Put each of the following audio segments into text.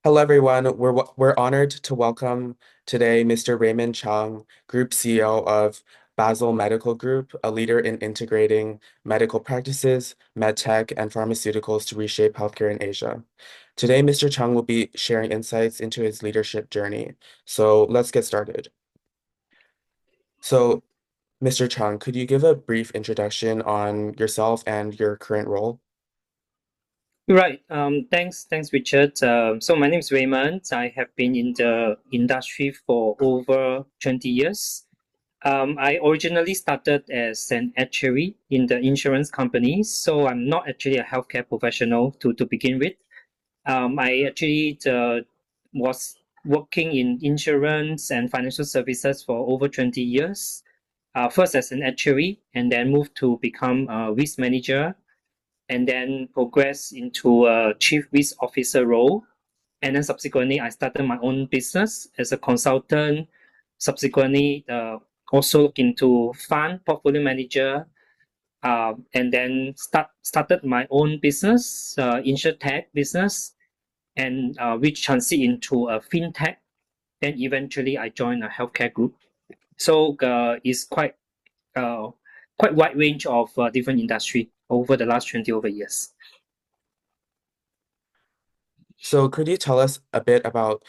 Hello, everyone. We're honored to welcome today Mr. Raymond Cheung, Group CEO of Basel Medical Group, a leader in integrating medical practices, medtech, and pharmaceuticals to reshape healthcare in Asia. Today, Mr. Cheung will be sharing insights into his leadership journey. So let's get started. So, Mr. Cheung, could you give a brief introduction on yourself and your current role? Right. Thanks, Richard. So my name is Raymond. I have been in the industry for over 20 years. I originally started as an actuary in the insurance company, so I'm not actually a healthcare professional to begin with. I actually was working in insurance and financial services for over 20 years. First as an actuary, and then moved to become a risk manager and then progressed into a chief risk officer role. And then subsequently, I started my own business as a consultant. Subsequently, also look into fund portfolio manager, and then started my own business, insurtech business, and which transit into a fintech. Then eventually, I joined a healthcare group. So it's uh, quite wide range of different industry over the last 20 over years. So could you tell us a bit about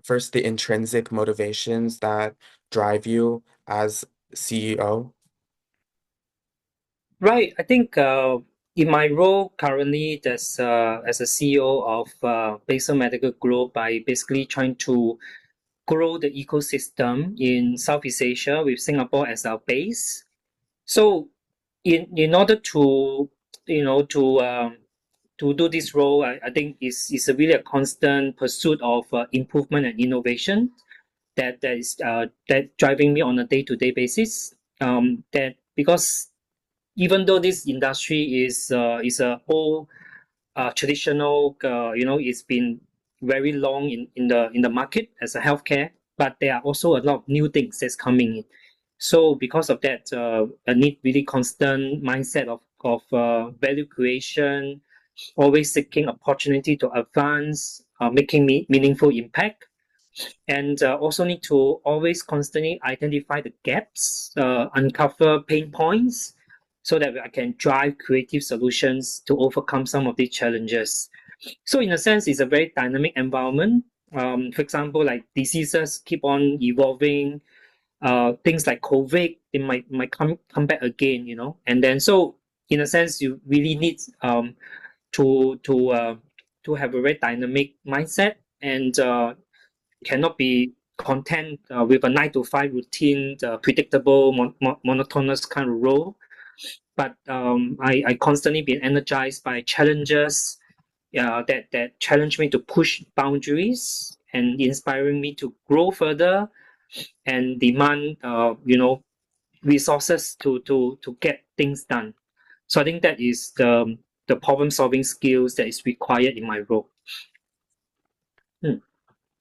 first the intrinsic motivations that drive you as CEO? Right. I think in my role currently, as a CEO of Basel Medical Group, I basically trying to grow the ecosystem in Southeast Asia with Singapore as our base. So, in order to you know to do this role, I think is a really a constant pursuit of improvement and innovation that driving me on a day-to-day basis. That because even though this industry is a old traditional, it's been very long in the market as a healthcare, but there are also a lot of new things that's coming in. So because of that, I need really constant mindset of value creation, always seeking opportunity to advance, making meaningful impact, and also need to always constantly identify the gaps, uncover pain points, so that I can drive creative solutions to overcome some of these challenges. So, in a sense, it's a very dynamic environment. For example, like diseases keep on evolving. Things like COVID, they might come back again, and then so in a sense, you really need to to uh, to have a very dynamic mindset and cannot be content with a 9 to 5 routine, predictable, monotonous kind of role. But I constantly been energized by challenges that challenge me to push boundaries and inspiring me to grow further and demand, resources to get things done. So I think that is the problem solving skills that is required in my role. Hmm.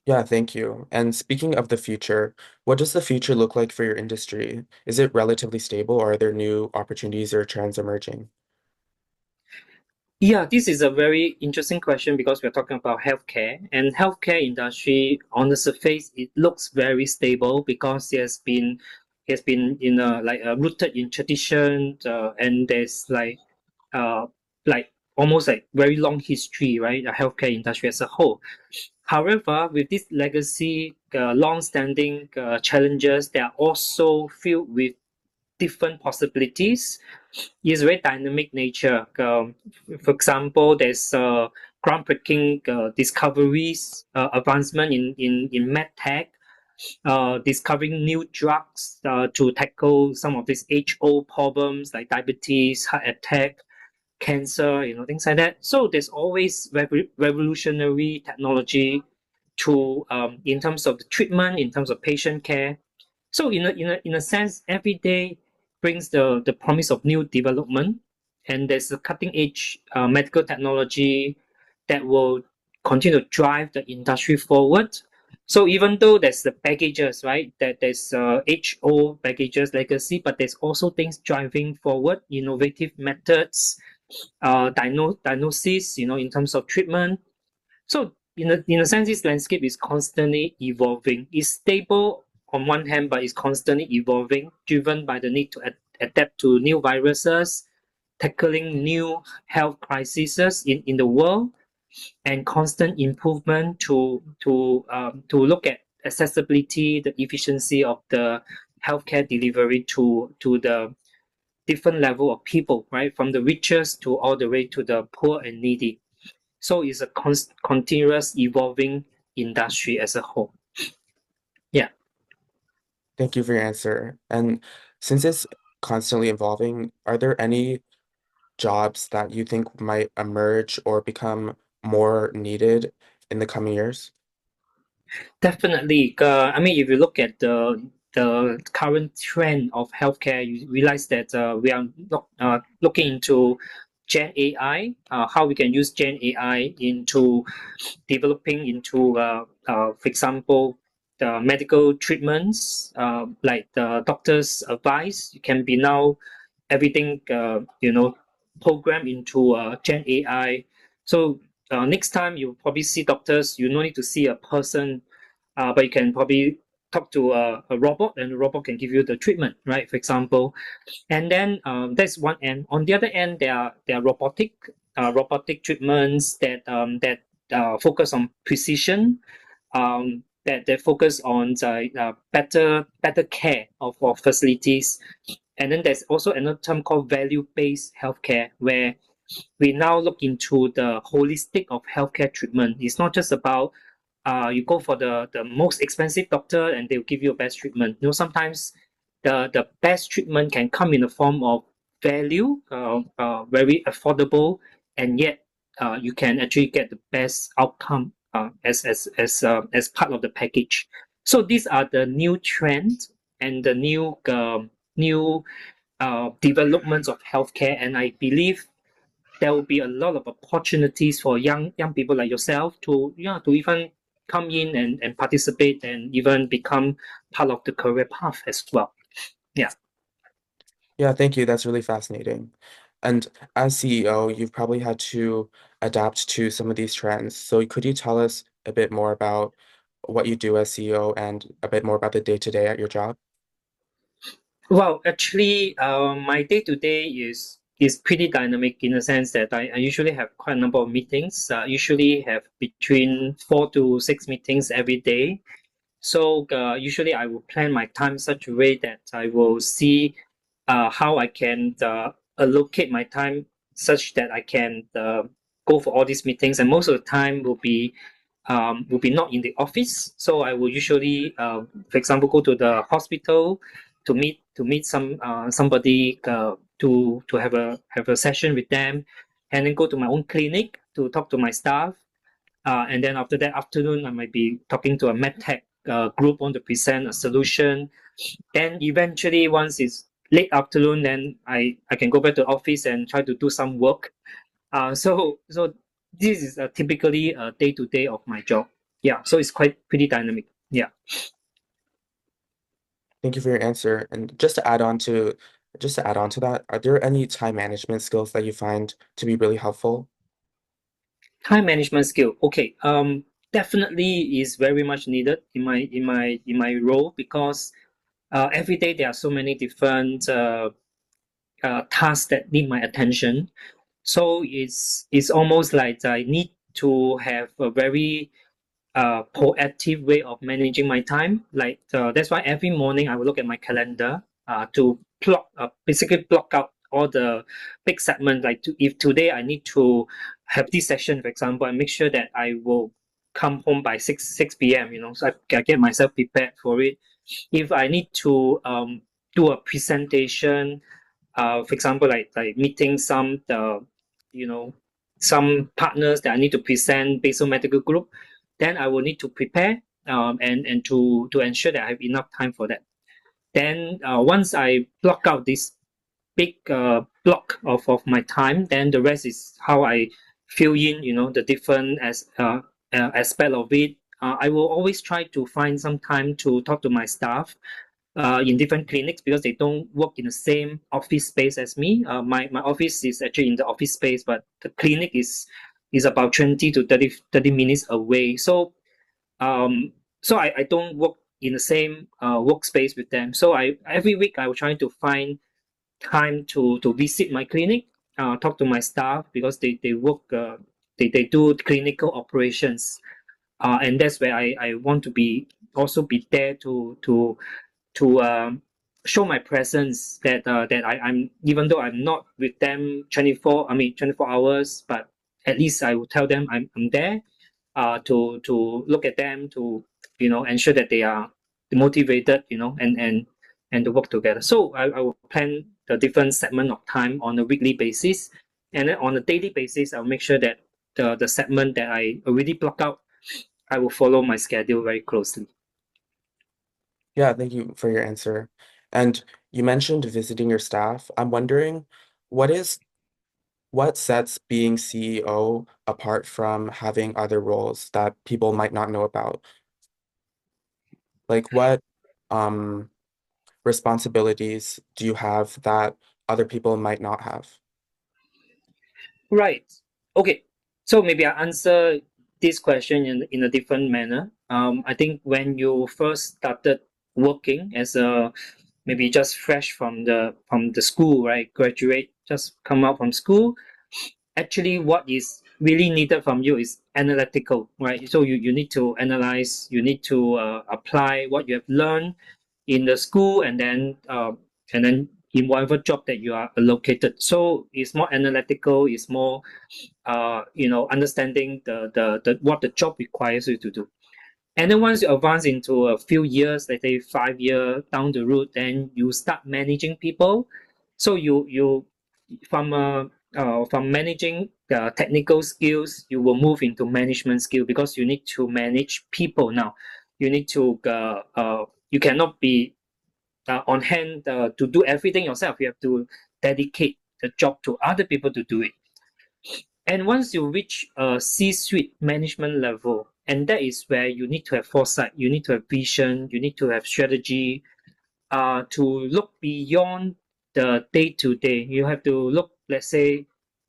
Yeah, thank you. And speaking of the future, what does the future look like for your industry? Is it relatively stable or are there new opportunities or trends emerging? Yeah, this is a very interesting question because we're talking about healthcare and healthcare industry on the surface it looks very stable because it has been in a rooted in tradition and there's uh like almost like very long history, right? The healthcare industry as a whole. However, with this legacy, long-standing challenges, they are also filled with different possibilities. It's very dynamic nature. For example, there's groundbreaking discoveries, advancement in medtech, discovering new drugs to tackle some of these age-old problems like diabetes, heart attack, cancer, things like that. So there's always revolutionary technology to in terms of the treatment, in terms of patient care. So in a sense, every day brings the promise of new development, and there's a cutting edge medical technology that will continue to drive the industry forward. So even though there's the baggages, right, that there's HO baggages legacy, but there's also things driving forward, innovative methods, diagnosis, in terms of treatment. So in a sense, this landscape is constantly evolving. It's stable on one hand, but it's constantly evolving, driven by the need to adapt to new viruses, tackling new health crises in the world, and constant improvement to look at accessibility, the efficiency of the healthcare delivery to the different level of people, right, from the richest to all the way to the poor and needy. So it's a continuous evolving industry as a whole. Yeah. Thank you for your answer. And since it's constantly evolving, are there any jobs that you think might emerge or become more needed in the coming years? Definitely. I mean, if you look at the current trend of healthcare, you realize that we are looking into Gen AI, how we can use Gen AI into developing into, for example, the medical treatments, like the doctor's advice. It can be now everything, programmed into Gen AI. So next time you probably see doctors, you no need to see a person, but you can probably talk to a robot, and the robot can give you the treatment, right? For example, and then that's one end. On the other end, there are robotic treatments that focus on precision, that focus on the better care of facilities. And then there's also another term called value-based healthcare, where we now look into the holistic of healthcare treatment. It's not just about you go for the most expensive doctor and they'll give you a best treatment. Sometimes the best treatment can come in the form of value, very affordable, and yet you can actually get the best outcome as part of the package. So these are the new trends and the new developments of healthcare, and I believe there will be a lot of opportunities for young people like yourself to, yeah, to even come in and participate and even become part of the career path as well. Yeah. Yeah, thank you. That's really fascinating. And as CEO, you've probably had to adapt to some of these trends. So could you tell us a bit more about what you do as CEO and a bit more about the day-to-day at your job? Well, actually, my day to day is pretty dynamic in the sense that I usually have quite a number of meetings. Usually have between 4 to 6 meetings every day. So usually I will plan my time such a way that I will see how I can allocate my time such that I can go for all these meetings. And most of the time will be not in the office. So I will usually, for example, go to the hospital to meet somebody, to have a session with them, and then go to my own clinic to talk to my staff. And then after that afternoon, I might be talking to a medtech group on to present a solution. Then eventually, once it's late afternoon, then I can go back to office and try to do some work. So this is typically a day to day of my job. Yeah, so it's quite pretty dynamic. Yeah. Thank you for your answer. And just to add on to that, are there any time management skills that you find to be really helpful? Time management skill. Okay. Definitely is very much needed in my role, because every day there are so many different tasks that need my attention. So it's almost like I need to have a very proactive way of managing my time. Like that's why every morning I will look at my calendar to basically block out all the big segments. Like if today I need to have this session, for example, I make sure that I will come home by six p.m. So I get myself prepared for it. If I need to do a presentation, for example, like meeting you know some partners that I need to present Basel Medical Group, then I will need to prepare, and to ensure that I have enough time for that. Then once I block out this big block of my time, then the rest is how I fill in, the different aspect of it. I will always try to find some time to talk to my staff in different clinics, because they don't work in the same office space as me. My office is actually in the office space, but the clinic is is about 20 to 30 minutes away. Um, so I don't work in the same workspace with them. So I every week I will try to find time to visit my clinic, talk to my staff because they work they do clinical operations, and that's where I want to be also be there to show my presence that I'm even though I'm not with them 24 hours, but at least I will tell them I'm there to look at them to ensure that they are motivated and to work together. So I will plan the different segment of time on a weekly basis, and then on a daily basis I'll make sure that the segment that I already block out, I will follow my schedule very closely. Yeah, thank you for your answer. And you mentioned visiting your staff. I'm wondering what is what sets being CEO apart from having other roles that people might not know about? Like what um responsibilities do you have that other people might not have? Right. Okay. So maybe I answer this question in a different manner. I think when you first started working as a maybe just fresh from the school, right? Graduate, just come out from school. Actually, what is really needed from you is analytical, right? So you need to analyze, you need to apply what you have learned in the school, and then in whatever job that you are allocated. So it's more analytical, it's more understanding the what the job requires you to do. And then once you advance into a few years, let's say 5 year down the road, then you start managing people. So you from managing the technical skills, you will move into management skill because you need to manage people now. You need to you cannot be on hand to do everything yourself. You have to dedicate the job to other people to do it. And once you reach a C-suite management level, and that is where you need to have foresight, you need to have vision, you need to have strategy, to look beyond the day to day. You have to look, let's say,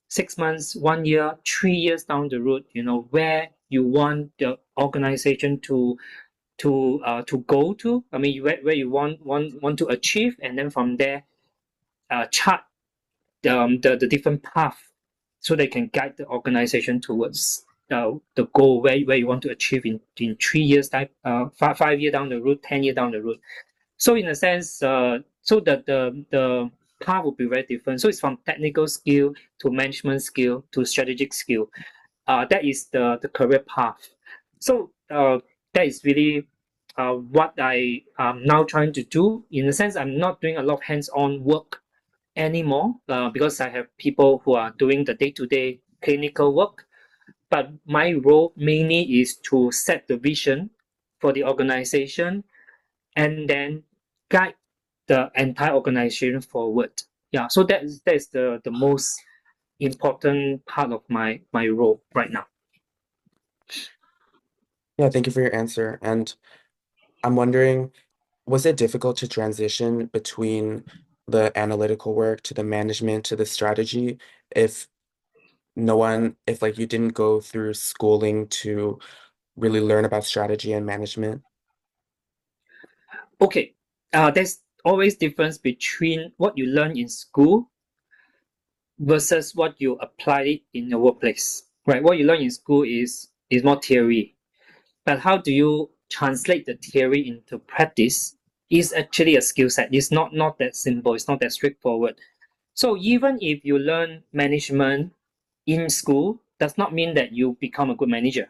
6 months, 1 year, 3 years down the road. Where you want the organization to go to. I mean, where you want to achieve, and then from there, chart the different path so they can guide the organization towards the goal where you want to achieve in 3 years time, 5 year down the road, 10 year down the road. So in a sense, so that the path will be very different. So it's from technical skill to management skill to strategic skill. That is the career path. So that is really what I am now trying to do. In a sense, I'm not doing a lot of hands-on work anymore because I have people who are doing the day-to-day clinical work. But my role mainly is to set the vision for the organization and then guide the entire organization forward. Yeah, so that is the most important part of my role right now. Yeah, thank you for your answer. And I'm wondering, was it difficult to transition between the analytical work to the management to the strategy if if like you didn't go through schooling to really learn about strategy and management? Okay, there's always difference between what you learn in school versus what you apply it in the workplace. Right, what you learn in school is more theory, but how do you translate the theory into practice is actually a skill set. It's not that simple. It's not that straightforward. So even if you learn management in school, does not mean that you become a good manager,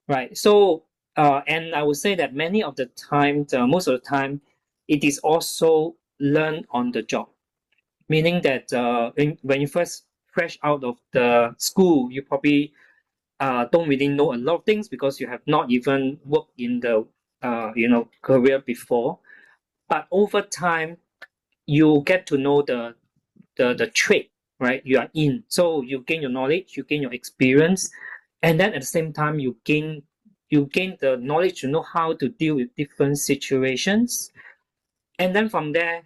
right? So and I would say that many of the time, most of the time, it is also learned on the job. Meaning that when you first fresh out of the school, you probably don't really know a lot of things because you have not even worked in the career before. But over time, you get to know the trade, right? You are in, so you gain your knowledge, you gain your experience, and then at the same time, you gain the knowledge to know how to deal with different situations, and then from there,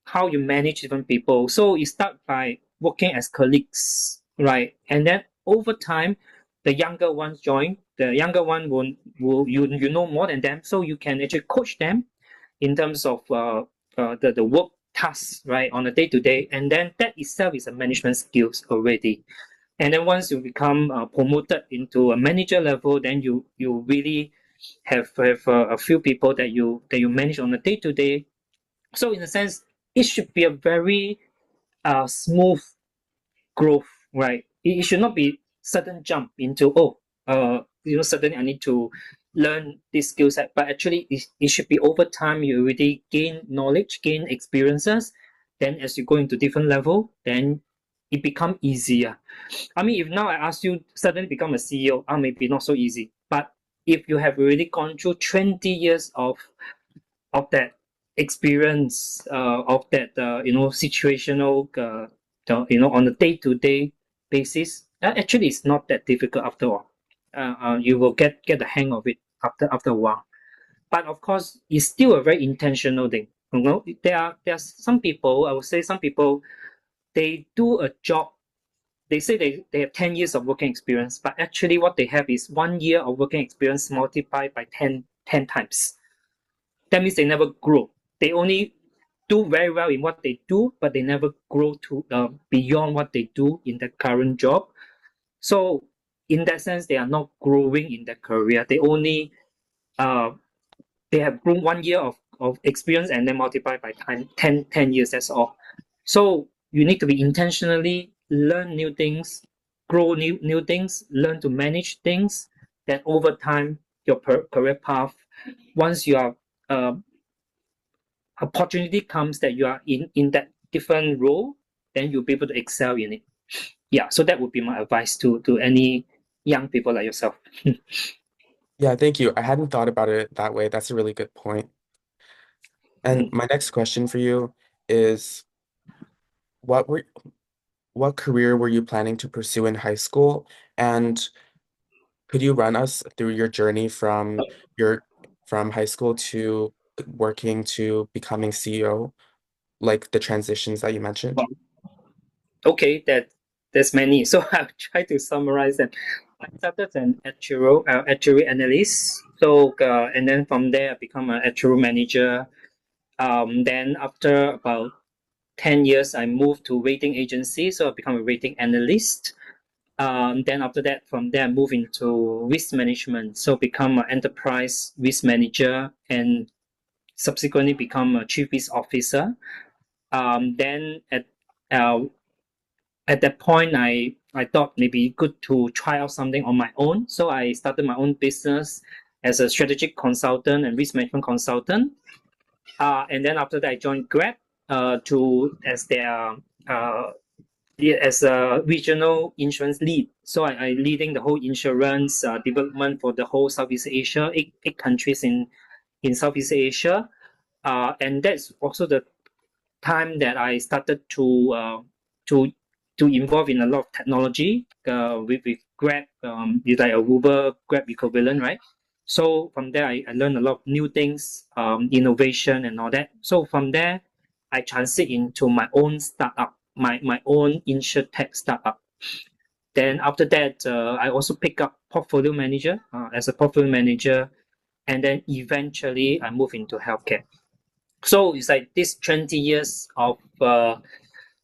how you manage different people. So you start by working as colleagues, right? And then over time, the younger ones join. The younger one will you know more than them, so you can actually coach them in terms of the work tasks, right, on a day to day, and then that itself is a management skills already. And then once you become promoted into a manager level, then you really have a few people that you manage on a day to day. So in a sense, it should be a very smooth growth, right? It should not be sudden jump into suddenly I need to learn this skill set, but actually it should be over time. You already gain knowledge, gain experiences. Then as you go into different level, then it become easier. I mean, if now I ask you suddenly become a CEO, maybe not so easy. But if you have already gone through 20 years of that experience, of that situational, on a day-to-day basis, actually it's not that difficult after all. You will get the hang of it after a while. But of course, it's still a very intentional thing. There are some people, I would say some people, they do a job. They say they have 10 years of working experience, but actually what they have is 1 year of working experience multiplied by ten times. That means they never grow. They only do very well in what they do, but they never grow to beyond what they do in their current job. So in that sense, they are not growing in their career. Uh, they have grown 1 year of experience and then multiply by 10 years. That's all. So you need to be intentionally learn new things, grow new things, learn to manage things. Then over time, your career path, once you are opportunity comes that you are in that different role, then you'll be able to excel in it. Yeah, so that would be my advice to any young people like yourself. Yeah, thank you. I hadn't thought about it that way. That's a really good point. And my next question for you is what were what career were you planning to pursue in high school? And could you run us through your journey your from high school to working to becoming CEO, like the transitions that you mentioned? Okay, there's many. So I'll try to summarize them. I started as an actuary analyst. So and then from there I become an actuary manager. Then after about 10 years, I moved to rating agency. So I become a rating analyst. Then after that, from there I move into risk management. So become an enterprise risk manager and subsequently become a chief risk officer. Then uh, at that point, I thought maybe good to try out something on my own. So I started my own business as a strategic consultant and risk management consultant. And then after that, I joined Grab to as their as a regional insurance lead. So I leading the whole insurance development for the whole Southeast Asia, eight countries in Southeast Asia. And that's also the time that I started to to involve in a lot of technology with Grab. It's like a Uber Grab equivalent, right? So from there, I learned a lot of new things, innovation and all that. So from there, I transit into my own startup, my own insurtech startup. Then after that, I also pick up portfolio manager as a portfolio manager, and then eventually I move into healthcare. So it's like this 20 years of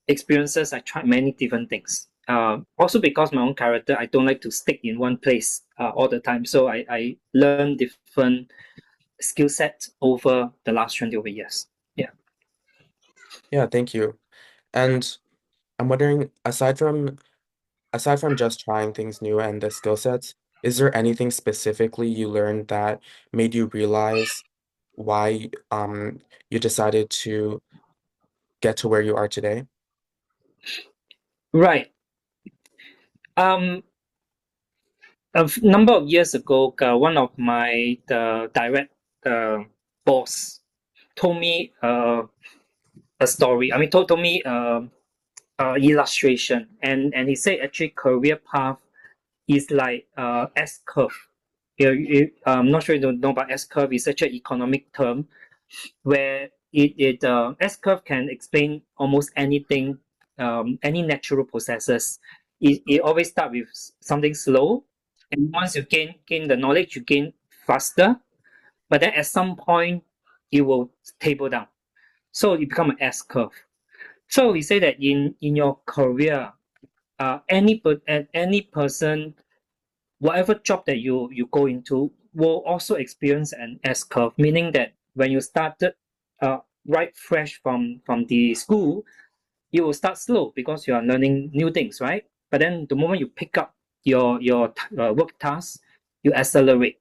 experiences. I tried many different things. Also because my own character, I don't like to stick in one place all the time. So I learn different skill sets over the last 20 over years. Yeah. Yeah, thank you. And I'm wondering, aside from just trying things new and the skill sets, is there anything specifically you learned that made you realize why you decided to get to where you are today? Right. Um, number of years ago, one of my direct uh, boss told me a story. I mean, told me illustration, and he said actually career path is like S curve. I'm not sure you don't know about S curve. It's such an economic term where S curve can explain almost anything, any natural processes. it always start with something slow, and once you gain the knowledge, you gain faster. But then at some point, it will table down. So it become an S curve. So we say that in your career, any person, whatever job that you go into, will also experience an S curve, meaning that when you started right fresh from the school, you will start slow because you are learning new things, right? But then the moment you pick up your work tasks, you accelerate.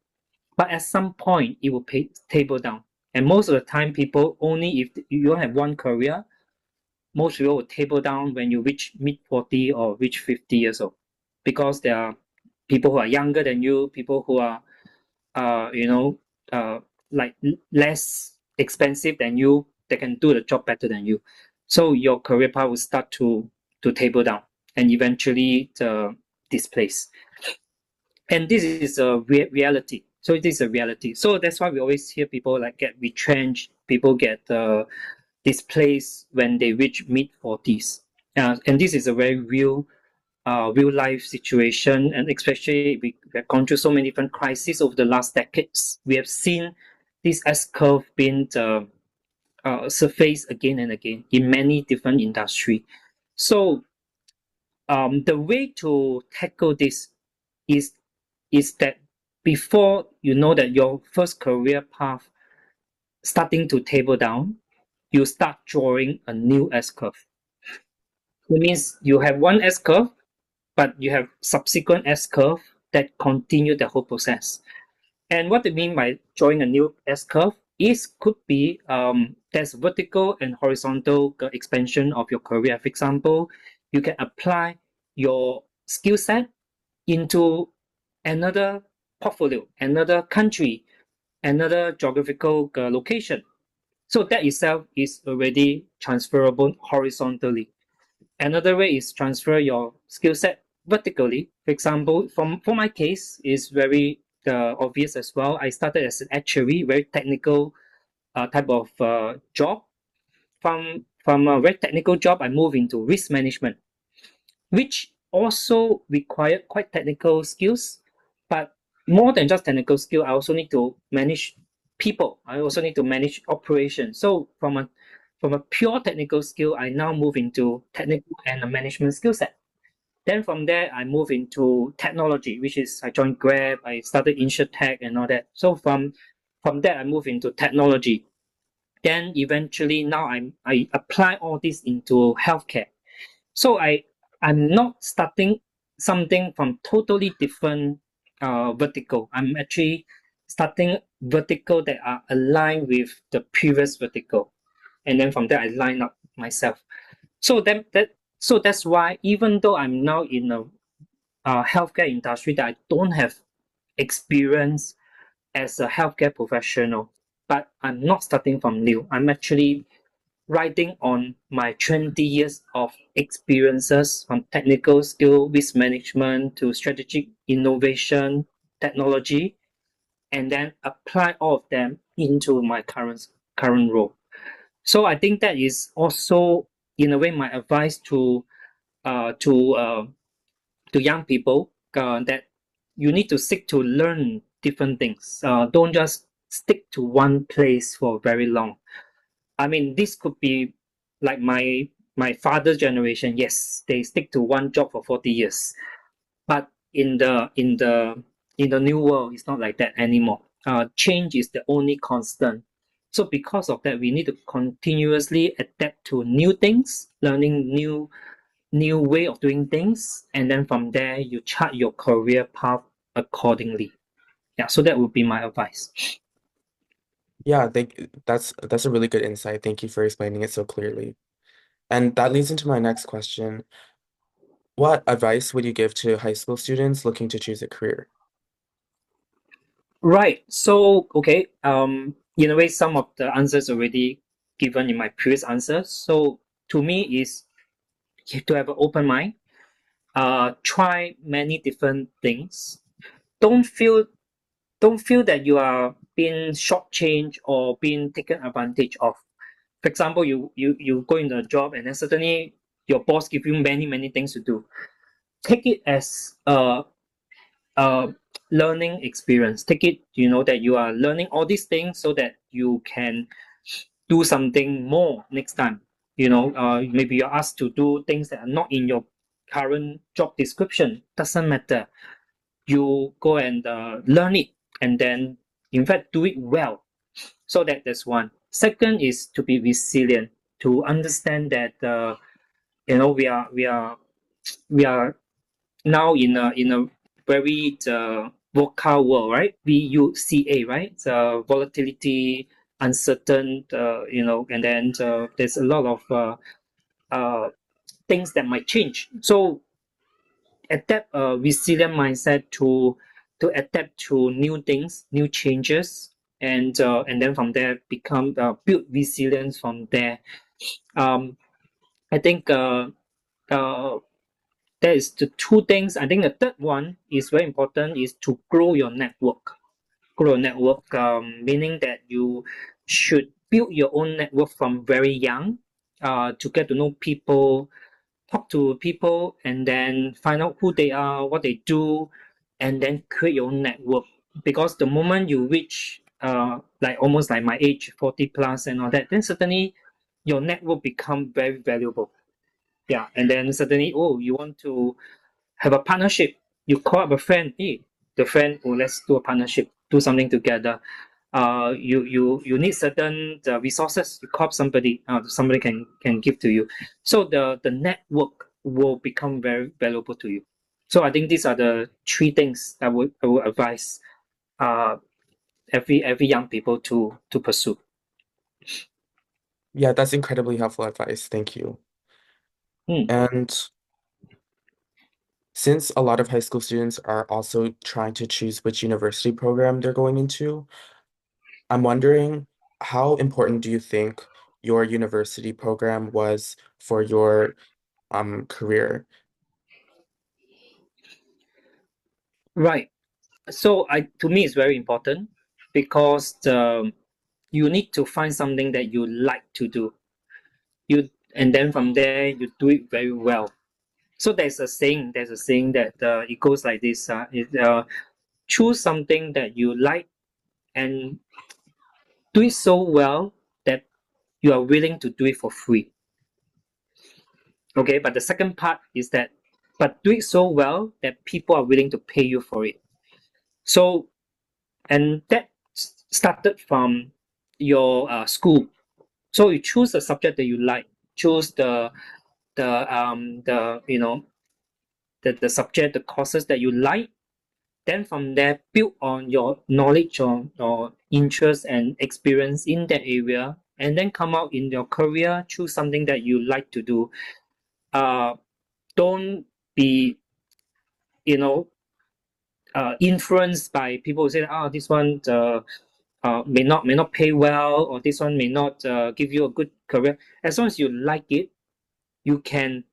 But at some point, it will table down. And most of the time, people only if you don't have one career, most people will table down when you reach mid 40 or reach 50 years old, because there are people who are younger than you, people who are uh, you know uh, like less expensive than you, they can do the job better than you. So your career path will start to table down and eventually displace. And this is a reality. So it is a reality. So that's why we always hear people like get retrenched, people get displaced when they reach mid 40s. And this is a very real life situation, and especially we have gone through so many different crises over the last decades. We have seen this S curve being surfaced again and again in many different industry. So the way to tackle this is is that before you know that your first career path starting to table down, you start drawing a new S curve. It means you have one S curve, but you have subsequent S curve that continue the whole process. And what they mean by drawing a new S curve is could be there's vertical and horizontal expansion of your career. For example, you can apply your skill set into another portfolio, another country, another geographical location. So that itself is already transferable horizontally. Another way is transfer your skill set vertically. For example, for my case, is very obvious as well. I started as an actuary, very technical type of job. From a very technical job, I moved into risk management, which also required quite technical skills. But more than just technical skill, I also need to manage people. I also need to manage operations. So from a pure technical skill, I now move into technical and a management skill set. Then from there, I move into technology, which is I joined Grab, I started InsurTech and all that. So from that, I move into technology. Then eventually, now I apply all this into healthcare. So I'm not starting something from totally different vertical. I'm actually starting vertical that are aligned with the previous vertical, and then from there I line up myself. So that's why even though I'm now in a healthcare industry that I don't have experience as a healthcare professional, but I'm not starting from new. I'm actually riding on my 20 years of experiences from technical skill, risk management to strategic innovation, technology, and then apply all of them into my current role. So I think that is also, in a way, my advice uh, to uh, to young people that you need to seek to learn different things. Don't just stick to one place for very long. I mean, this could be like my father's generation. Yes, they stick to one job for 40 years. But in the new world, it's not like that anymore. Change is the only constant. So because of that, we need to continuously adapt to new things, learning new way of doing things, and then from there you chart your career path accordingly. Yeah, so that would be my advice. Yeah, that's a really good insight. Thank you for explaining it so clearly. And that leads into my next question. What advice would you give to high school students looking to choose a career? Right. So, okay. In a way, some of the answers already given in my previous answers. So, to me, is to have an open mind. Try many different things. Don't feel don't feel that you are being shortchanged or being taken advantage of. For example, you go into a job and then suddenly your boss give you many things to do. take it as a learning experience. Take it, that you are learning all these things so that you can do something more next time. Maybe you're asked to do things that are not in your current job description. Doesn't matter. You go and learn it, and then, in fact, do it well. So that's one. Second is to be resilient, to understand that we are now in a very volatile world, right? VUCA, right? Volatility, uncertain, and then there's a lot of uh, things that might change. So adapt a resilient mindset to adapt to new things, new changes, and then from there become build resilience from there. Um, I think uh, that is the two things. I think the third one is very important is to grow your network. Grow your network, meaning that you should build your own network from very young, to get to know people, talk to people, and then find out who they are, what they do, and then create your own network. Because the moment you reach like almost like my age, 40 plus and all that, then certainly your network become very valuable. Yeah, and then suddenly, oh, you want to have a partnership. You call up a friend, hey, the friend, oh, let's do a partnership, do something together. You need certain resources. You call up somebody, somebody can give to you. So the network will become very valuable to you. So I think these are the three things I would advise uh every young people to pursue. Yeah, that's incredibly helpful advice. Thank you. Hmm. And since a lot of high school students are also trying to choose which university program they're going into, I'm wondering how important do you think your university program was for your career? Right. So I to me it's very important because you need to find something that you like to do. And then from there you do it very well. So there's a saying that it goes like this: choose something that you like and do it so well that you are willing to do it for free. Okay, but the second part is that, but do it so well that people are willing to pay you for it. So, and that started from your school. So you choose a subject that you like, choose the the subject, the courses that you like. Then from there, build on your knowledge or interest and experience in that area, and then come out in your career, choose something that you like to do. Uh, don't be, you know, influenced by people who say, "Oh, this one may not pay well, or this one may not give you a good career." As long as you like it, you can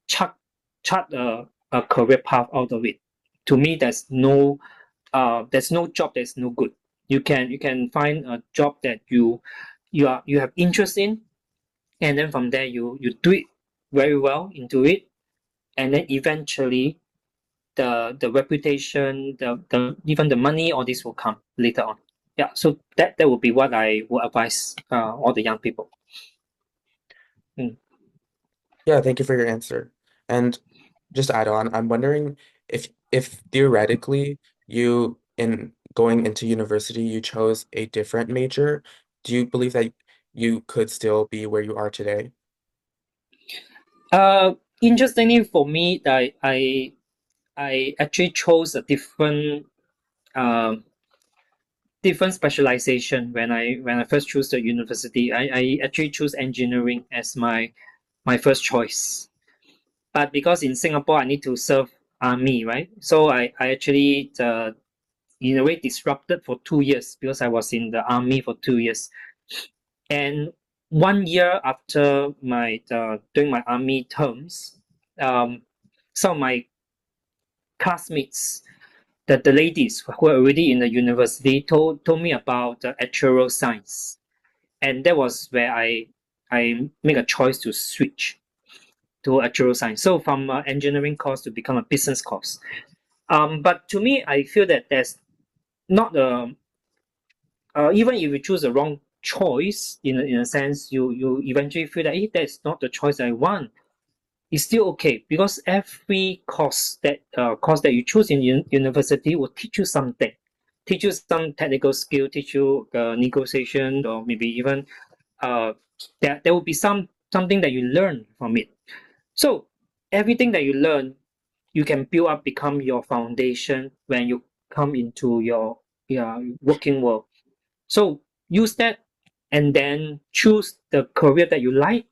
chart chart a career path out of it. To me, there's no job that's no good. You can find a job that you have interest in, and then from there you do it very well into it, and then eventually the reputation, the even the money, all this will come later on. Yeah, so that would be what I would advise all the young people. Mm. Yeah, thank you for your answer. And just to add on, I'm wondering if theoretically you in going into university you chose a different major, do you believe that you could still be where you are today? Uh, Interestingly for me, I actually chose a um different specialization when I first chose the university. I actually chose engineering as my first choice. But because in Singapore I need to serve army, right? So I actually in a way disrupted for 2 years because I was in the army for 2 years. And 1 year after my during my army terms, um, some of my classmates, the ladies who are already in the university, told me about actuarial science, and that was where I make a choice to switch. to actuarial science. So from engineering course to become a business course. But to me, I feel that there's not a even if you choose the wrong choice in a sense, you eventually feel that that's not the choice I want. It's still okay because every course that you choose in university will teach you something, teach you some technical skill, teach you negotiation, or maybe even uh, there will be something that you learn from it. So everything that you learn, you can build up, become your foundation when you come into your working world. So use that and then choose the career that you like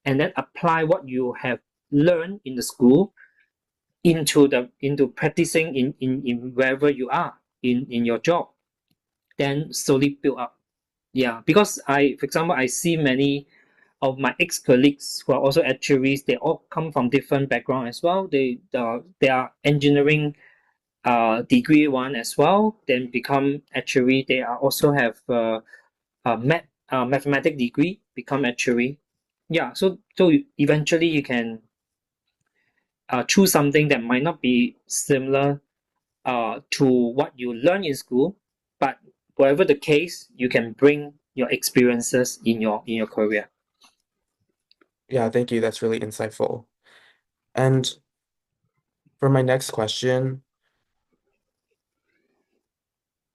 and then apply what you have learned in the school into practicing in wherever you are in your job. Then slowly build up. Yeah, because for example, I see many of my ex-colleagues who are also actuaries, they all come from different background as well. They are engineering degree one as well, then become actuary. They are also have mathematic degree, become actuary. Yeah, so eventually you can choose something that might not be similar to what you learn in school, but whatever the case, you can bring your experiences in your career. Yeah, thank you. That's really insightful. And for my next question,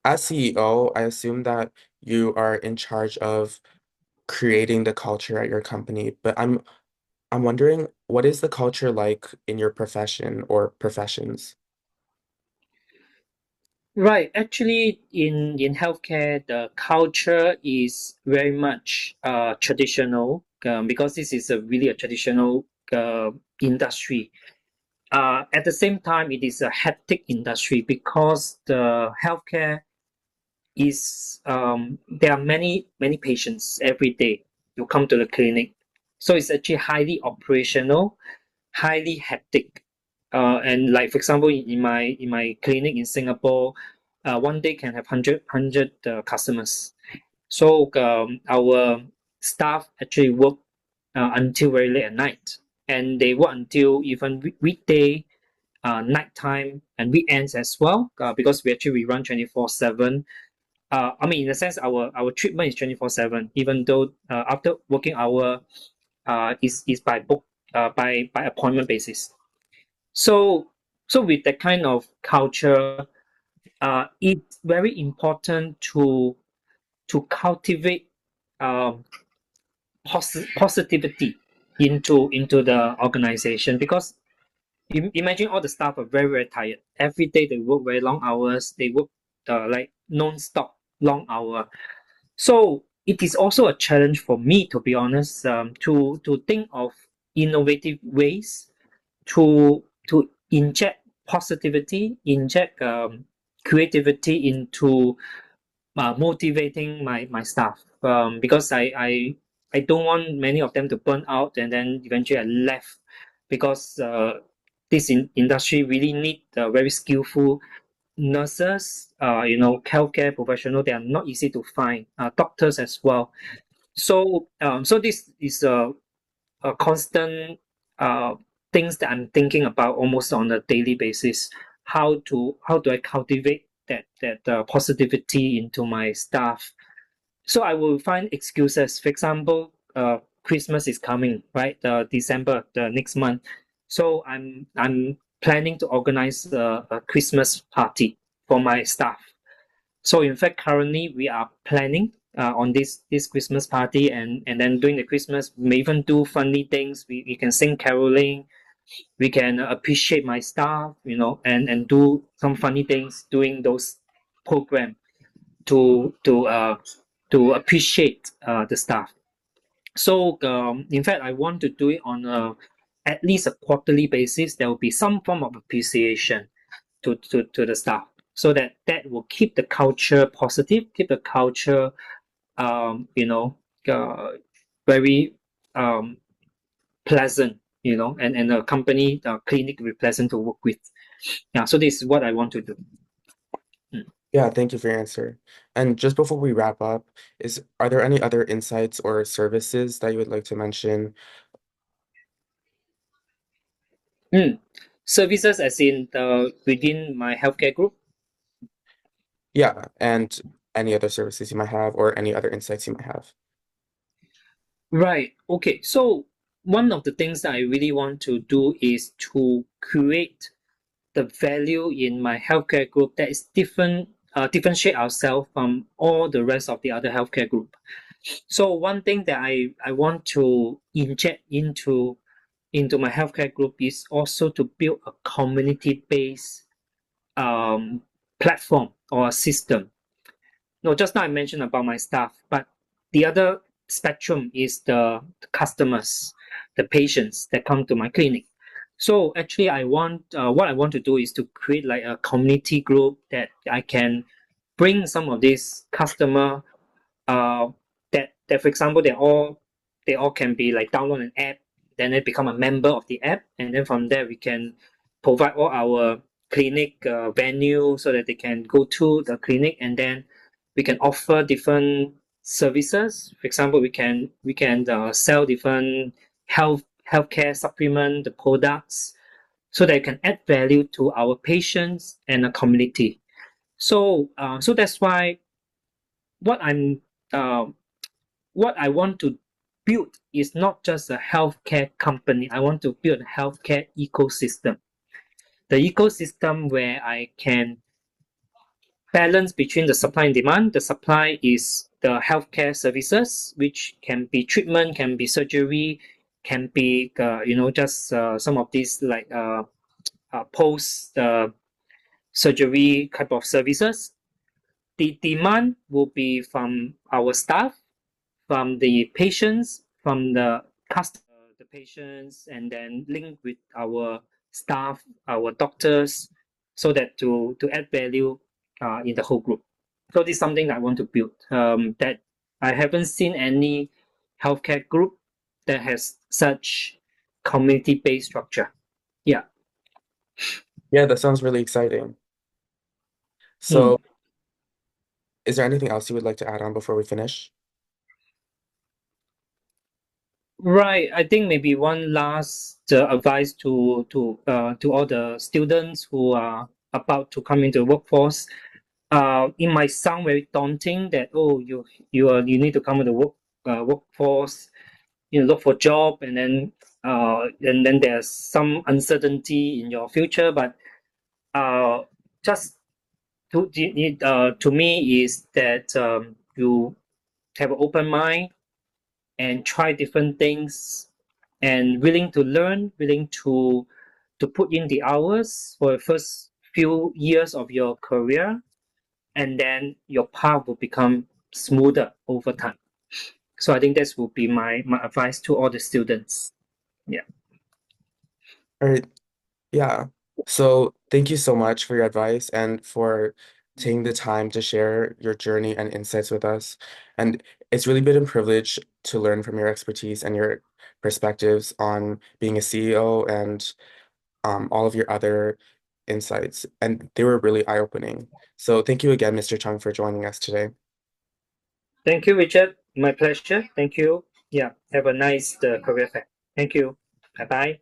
as CEO, I assume that you are in charge of creating the culture at your company, but I'm wondering, what is the culture like in your profession or professions? Right. Actually, in healthcare, the culture is very much traditional because this is a really a traditional industry. At the same time, it is a hectic industry because the healthcare is there are many patients every day who come to the clinic, so it's actually highly operational, highly hectic. And like for example, in my clinic in Singapore, one day can have hundred customers. So our staff actually work until very late at night, and they work until even weekday, nighttime, and weekends as well. Because we run 24/7. I mean, in a sense, our treatment is 24/7. Even though after working hour, is by book by appointment basis. So with that kind of culture, it's very important to cultivate um, positivity into the organization because imagine all the staff are very tired every day. They work very long hours. They work like non-stop long hour. So it is also a challenge for me, to be honest, to think of innovative ways to inject positivity, inject creativity into motivating my staff. Because I don't want many of them to burn out and then eventually I left because this industry really need very skillful nurses, healthcare professional. They are not easy to find. Doctors as well. So this is a constant uh, things that I'm thinking about almost on a daily basis. How do I cultivate that positivity into my staff? So I will find excuses. For example, Christmas is coming, right? December, the next month. So I'm planning to organize a Christmas party for my staff. So in fact, currently we are planning on this Christmas party, and then during the Christmas, we may even do funny things. We can sing caroling, we can appreciate my staff, and do some funny things during those program to to uh, to appreciate the staff. So in fact, I want to do it on at least a quarterly basis. There will be some form of appreciation to the staff, so that will keep the culture positive, keep the culture um, you know uh, very um, pleasant, and the company, the clinic will be pleasant to work with. Yeah, so this is what I want to do. Mm. Yeah, thank you for your answer. And just before we wrap up, are there any other insights or services that you would like to mention? Mm. Services as in the within my healthcare group. Yeah, and any other services you might have or any other insights you might have. Right. Okay. So one of the things that I really want to do is to create the value in my healthcare group that is differentiate ourselves from all the rest of the other healthcare group. So one thing that I want to inject into my healthcare group is also to build a community-based um, platform or a system. No, just now I mentioned about my staff, but the other spectrum is the customers, the patients that come to my clinic. So actually, I want what I want to do is to create like a community group that I can bring some of these customer uh, that for example they all can be like download an app, then they become a member of the app, and then from there we can provide all our clinic venue so that they can go to the clinic, and then we can offer different services. For example, we can sell different healthcare supplement the products so that it can add value to our patients and the community. So that's why what I'm uh, what I want to build is not just a healthcare company. I want to build a healthcare ecosystem. The ecosystem where I can balance between the supply and demand. The supply is the healthcare services, which can be treatment, can be surgery, can be just some of these like post surgery type of services. The demand will be from our staff, from the patients, from the customer, the patients, and then link with our staff, our doctors, so that to add value in the whole group. So this is something that I want to build. That I haven't seen any healthcare group that has such community-based structure. Yeah. Yeah, that sounds really exciting. Hmm. So, is there anything else you would like to add on before we finish? Right. I think maybe one last advice to all the students who are about to come into the workforce. It might sound very daunting that oh you need to come into the workforce, look for job, and then there's some uncertainty in your future. But just to me is that you have an open mind and try different things and willing to learn, willing to put in the hours for the first few years of your career, and then your path will become smoother over time. So I think this would be my advice to all the students. Yeah. All right. Yeah. So thank you so much for your advice and for taking the time to share your journey and insights with us. And it's really been a privilege to learn from your expertise and your perspectives on being a CEO and all of your other insights. And they were really eye-opening. So thank you again, Mr. Chung, for joining us today. Thank you, Richard. My pleasure. Thank you. Yeah. Have a nice career fair. Thank you. Bye bye.